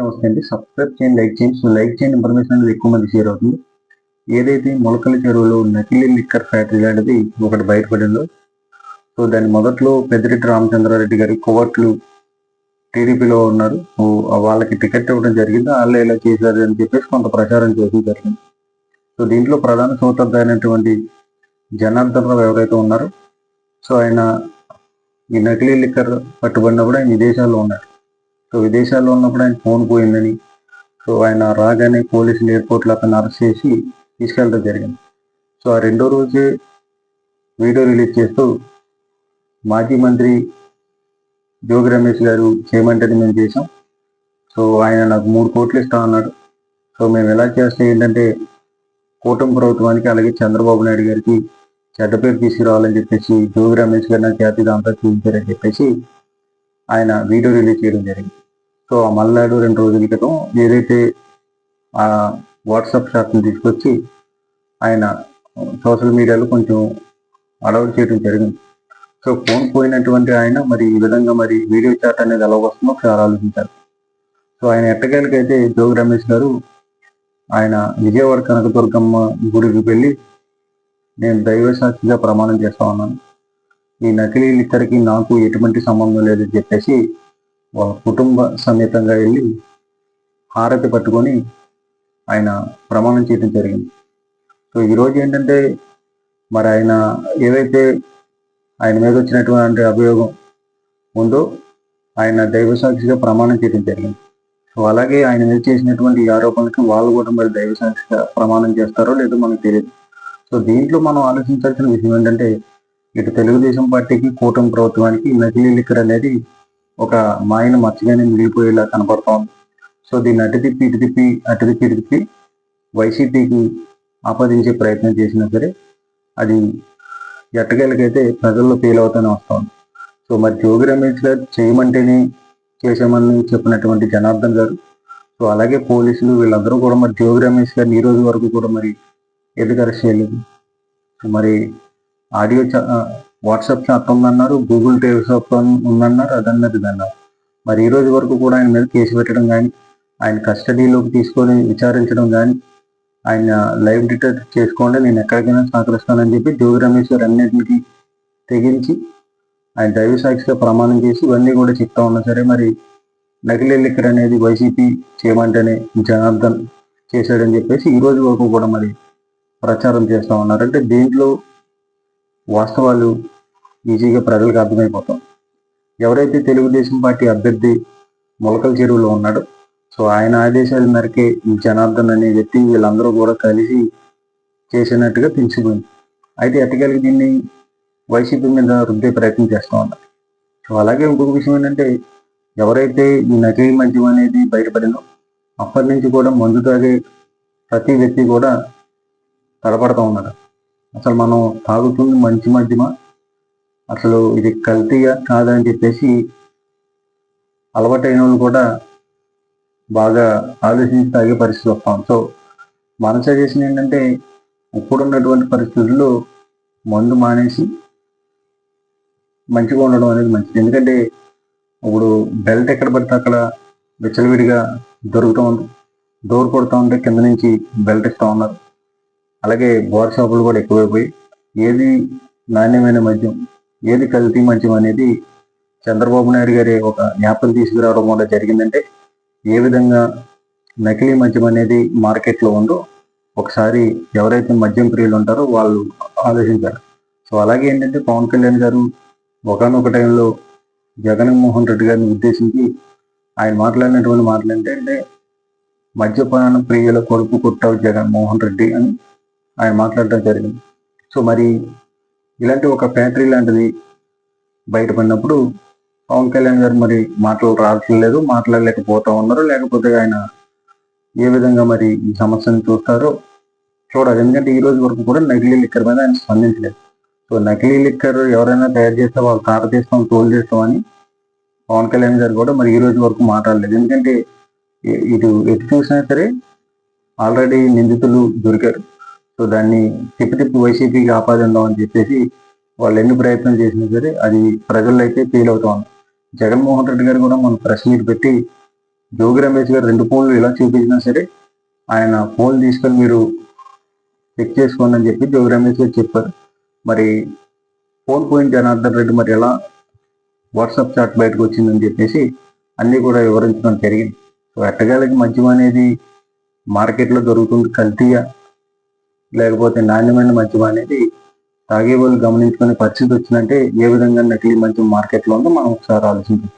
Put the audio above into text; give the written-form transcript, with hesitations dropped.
నమస్తే అండి. సబ్స్క్రైబ్ చేయండి, లైక్ చేయండి. సో లైక్ చేయండి, ఇన్ఫర్మేషన్ అనేది ఎక్కువ మంది షేర్ అవుతుంది. ఏదైతే మొలకల చెరువులో నకిలీ లిక్కర్ ఫ్యాక్టరీ లాంటిది ఒకటి బయటపడిందో, సో దాన్ని మొదట్లో పెద్దిరెడ్డి రామచంద్రారెడ్డి గారి కోవర్ట్లు టీడీపీలో ఉన్నారు. సో వాళ్ళకి టికెట్ ఇవ్వడం జరిగింది. వాళ్ళే ఇలా చేశారు అని చెప్పేసి కొంత ప్రచారం చేయడం జరిగింది. సో దీంట్లో ప్రధాన సూత్రధారైనటువంటి జనార్దన్ రావు ఎవరైతే ఉన్నారో, సో ఆయన ఈ నకిలీ లిక్కర్ పట్టుబడినప్పుడు ఆయన విదేశాల్లో ఉన్నారు. సో విదేశాల్లో ఉన్నప్పుడు ఆయన ఫోన్ పోయిందని, సో ఆయన రాగానే పోలీసులు ఎయిర్పోర్ట్లో అతను అరెస్ట్ చేసి తీసుకెళ్ళడం జరిగింది. సో ఆ రెండో రోజే వీడియో రిలీజ్ చేస్తూ మాజీ మంత్రి జోగి రమేష్ గారు చేయమంటే మేము చేసాం, సో ఆయన నాకు 3 కోట్లు ఇస్తా అన్నాడు. సో మేము ఎలా చేస్తే ఏంటంటే కూటమి ప్రభుత్వానికి అలాగే చంద్రబాబు నాయుడు గారికి చెడ్డ పేరు తీసుకురావాలని చెప్పేసి జోగి రమేష్ గారు నాకు జాతీయ దాంతో చూపించారని చెప్పేసి ఆయన వీడియో రిలీజ్ చేయడం జరిగింది. సో ఆ మల్లాడు 2 రోజుల క్రితం ఏదైతే ఆ వాట్సాప్ షాట్ని తీసుకొచ్చి ఆయన సోషల్ మీడియాలో కొంచెం అడౌట్ చేయడం జరిగింది. సో ఫోన్ పోయినటువంటి ఆయన మరి ఈ విధంగా మరి వీడియో చాట్ అనేది ఎలా వస్తుందో ఒకసారి ఆలోచించాలి. సో ఆయన ఎట్టకేలకైతే జోగి రమేష్ గారు ఆయన విజయవాడ కనకదుర్గమ్మ గుడికి వెళ్ళి నేను దైవ సాక్షిగా ప్రమాణం చేస్తా ఉన్నాను, ఈ నకిలీ లిక్కర్కి నాకు ఎటువంటి సంబంధం లేదని చెప్పేసి వాళ్ళ కుటుంబ సమేతంగా వెళ్ళి హారతి పట్టుకొని ఆయన ప్రమాణం చేయడం జరిగింది. సో ఈరోజు ఏంటంటే మరి ఆయన ఏదైతే ఆయన మీద వచ్చినటువంటి అభియోగం ఉందో ఆయన దైవసాక్షిగా ప్రమాణం చేయడం జరిగింది. సో అలాగే ఆయన మీద చేసినటువంటి ఈ ఆరోపణలకి వాళ్ళు కూడా మరి దైవసాక్షిగా ప్రమాణం చేస్తారో లేదో మనకు తెలియదు. సో దీంట్లో మనం ఆలోచించాల్సిన విషయం ఏంటంటే ఇటు తెలుగుదేశం పార్టీకి కూటమి ప్రభుత్వానికి నకిలీ లిక్కర్ అనేది ఒక మాయను మచ్చగానే మిగిలిపోయేలా కనపడుతోంది. సో దీన్ని అటు తిప్పి వైసీపీకి ఆపాదించే ప్రయత్నం చేసినా సరే అది ఎట్టకేలకైతే ప్రజల్లో ఫీల్ అవుతూనే వస్తుంది. సో మరి జోగి రమేష్ గారు చేయమంటేనే చేసామని చెప్పినటువంటి జనార్దన్ గారు, సో అలాగే పోలీసులు వీళ్ళందరూ కూడా మరి జోగి రమేష్ గారిని ఈ రోజు వరకు కూడా మరి ఎందుకు అరెస్ట్ చేయలేదు? సో మరి ఆడియో వాట్సాప్ చాట్ ఉందన్నారు, గూగుల్ డ్రైవ్ ఉందన్నారు, అదన్నారు ఇదన్నారు. మరి ఈ రోజు వరకు కూడా ఆయన మీద కేసు పెట్టడం కానీ, ఆయన కస్టడీలోకి తీసుకొని విచారించడం కానీ, ఆయన లైవ్ డిటెక్ట్ చేసుకోండి నేను ఎక్కడికైనా సహకరిస్తానని చెప్పి జోగి రమేష్ గారు అన్నింటికి తెగించి ఆయన దైవ సాక్షిగా ప్రమాణం చేసి ఇవన్నీ కూడా చెప్తా ఉన్నా సరే మరి నకిలీ లిక్కర్ అనేది వైసీపీ చేయమంటేనే జనార్దన్ చేశాడని చెప్పేసి ఈ రోజు వరకు కూడా మరి ప్రచారం చేస్తూ ఉన్నారు. అంటే దీంట్లో వాస్తవాలు ఈజీగా ప్రజలకు అర్థమైపోతాం. ఎవరైతే తెలుగుదేశం పార్టీ అభ్యర్థి మొలకల చెరువులో ఉన్నాడో, సో ఆయన ఆదేశాల మేరకే జనార్దన్ అనే వ్యక్తి వీళ్ళందరూ కూడా కలిసి చేసినట్టుగా తెలిసిపోయింది. అయితే ఎట్టకేలకి దీన్ని వైసీపీ మీద రుద్దే ప్రయత్నం చేస్తూ ఉన్నారు. సో అలాగే ఇంకొక విషయం ఏంటంటే ఎవరైతే ఈ నకిలీ మద్యం అనేది బయటపడిందో అప్పటి నుంచి కూడా మందు తాగే ప్రతి వ్యక్తి కూడా తలపడుతూ ఉన్నారు. అసలు మనం తాగుతుంది మంచి మద్యమా, అసలు ఇది కల్తీగా కాదని చెప్పేసి అలవాటైన వాళ్ళు కూడా బాగా ఆలోచించి తాగే పరిస్థితి వస్తాం. సో మన సజెషన్ ఏంటంటే ఇప్పుడున్నటువంటి పరిస్థితుల్లో మందు మానేసి మంచిగా ఉండడం అనేది మంచిది. ఎందుకంటే ఇప్పుడు బెల్ట్ ఎక్కడ పడితే అక్కడ విచ్చలవిడిగా దొరుకుతూ ఉంది, డోర్ కొడుతూ ఉంటే కింద నుంచి బెల్ట్ ఇస్తూ ఉన్నారు. అలాగే బోర్ షాపులు కూడా ఎక్కువైపోయి ఏది నాణ్యమైన మద్యం, ఏది కల్తీ మద్యం అనేది చంద్రబాబు నాయుడు గారి ఒక జ్ఞాపకం తీసుకురావడం కూడా జరిగిందంటే ఏ విధంగా నకిలీ మద్యం అనేది మార్కెట్లో ఉందో ఒకసారి ఎవరైతే మద్యం ప్రియులు ఉంటారో వాళ్ళు ఆలోచించారు. సో అలాగే ఏంటంటే పవన్ కళ్యాణ్ గారు ఒకనొక టైంలో జగన్మోహన్ రెడ్డి గారిని ఉద్దేశించి ఆయన మాట్లాడినటువంటి మాటలు ఏంటంటే మద్యపాన ప్రియుల కొడుకు కొట్టావు జగన్మోహన్ రెడ్డి అని ఆయన మాట్లాడటం జరిగింది. సో మరి ఇలాంటి ఒక ఫ్యాక్టరీ లాంటిది బయటపడినప్పుడు పవన్ కళ్యాణ్ గారు మరి మాటలు రావట్లేదు, మాట్లాడలేకపోతా ఉన్నారు. లేకపోతే ఆయన ఏ విధంగా మరి ఈ సమస్యను చూస్తారో చూడాలి. ఎందుకంటే ఈ రోజు వరకు కూడా నకిలీ లిక్కర్ మీద ఆయన స్పందించలేదు. సో నకిలీ లిక్కర్ ఎవరైనా తయారు చేస్తే వాళ్ళు తాట చేస్తాం, తోలు చేస్తామని పవన్ కళ్యాణ్ గారు కూడా మరి ఈ రోజు వరకు మాట్లాడలేదు. ఎందుకంటే ఇటు ఎటు చూసినా సరే ఆల్రెడీ నిందితులు దొరికారు. సో దాన్ని తిప్పి వైసీపీకి ఆపాదిద్దాం అని చెప్పేసి వాళ్ళు ఎన్ని ప్రయత్నం చేసినా సరే అది ప్రజల్లో అయితే ఫీల్ అవుతా ఉంది. జగన్మోహన్ రెడ్డి గారు కూడా మన ప్రెస్ మీట్ పెట్టి జోగి రమేష్ గారు 2 ఫోన్లు ఇలా చూపించినా సరే ఆయన ఫోన్ తీసుకొని మీరు చెక్ చేసుకోండి అని చెప్పి జోగి రమేష్ గారు చెప్పారు. మరి ఫోన్ పోయిన జనార్దన్ రెడ్డి మరి ఎలా వాట్సాప్ చాట్ బయటకు వచ్చిందని చెప్పేసి అన్నీ కూడా వివరించడం జరిగింది. సో ఎట్టగాలకి మద్యం అనేది మార్కెట్లో దొరుకుతుంది, కల్తీగా లేకపోతే నాణ్యమైన మద్యం అనేది తాగే వాళ్ళు గమనించుకునే పరిస్థితి వచ్చిందంటే ఏ విధంగా నకిలీ మద్యం మార్కెట్లో ఉందో మనం ఒకసారి ఆలోచించాలి.